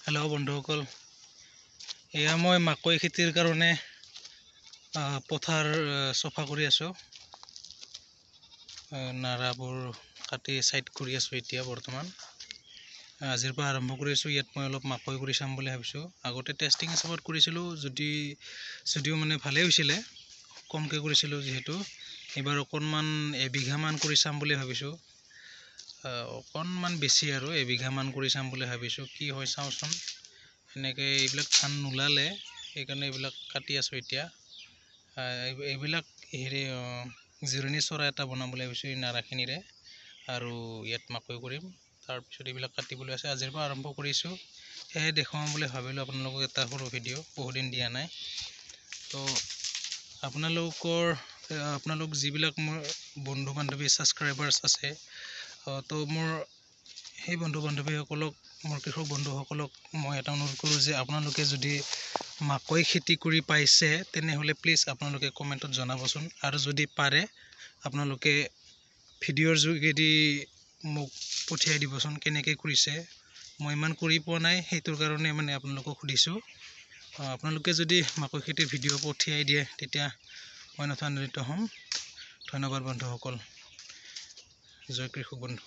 hello बंधुসকল এয়া মই মাকৈ খেতিৰ কাৰণে পথাৰ সফা কৰি আছো নাৰাবোৰ কাটি সাইড কৰি আছো এতিয়া বৰ্তমান আজিৰ পৰা আৰম্ভ কৰিছো ইয়াত মই অলপ মাকৈ কৰি চাম বুলি ভাবিছো আগতে টেষ্টিং হিচাপত কৰিছিলো যদিও মানে ভালে হৈছিল কমকে কৰিছিলো যেহেতু এবাৰ অকনমান এবিঘা মান কৰি চাম বুলি ভাবিছো অকনমান বেছি আৰু এবিঘা মান কৰি চাম বুলি ভাবিছো কি হয় চাওচোন এনেকে এইবিলাক ধান নুলালে সেইকাৰণে এইবিলাক কাটি আছো এতিয়া এইবিলাক হেৰি জিৰণি চৰা এটা বনাবলৈ ভাবিছো এই নাৰাখিনিৰে আৰু ইয়াত মাকৈ কৰিম তাৰ পিছত এইবিলাক কাটিবলৈ আছে আজিৰ পৰা আৰম্ভ কৰিছো এই দেখাম বুলি ভাবিলো আপোনালোকক এটা সৰু ভিডিও বহুত দিন দিয়া নাই তো আপোনালোক যিবিলাক মোৰ বন্ধু বান্ধৱী সাবস্ক্ৰাইবাৰ্ছ আছে তো মোৰ সেই বন্ধু বান্ধৱীসকলক মোৰ কৃষক বন্ধুসকলক মই এটা অনুৰোধ কৰোঁ যে আপোনালোকে যদি মাকৈ খেতি কৰি পাইছে তেনেহলে প্লিজ আপোনালোকে কমেন্টত জনাবচোন আৰু যদি পাৰে আপোনালোকে ভিডিওৰ যোগেদি মোক পঠিয়াই দিবচোন কেনেকৈ কৰিছে মই ইমান কৰি পোৱা নাই সেইটোৰ কাৰণে মানে আপোনালোকক সুধিছো আপোনালোকে যদি মাকৈ খেতিৰ ভিডিও পঠিয়াই দিয়ে তেতিয়া মই নথৈ আনন্দিত হ'ম ধন্যবাদ বন্ধুসকল জয় কৃষক বন্ধু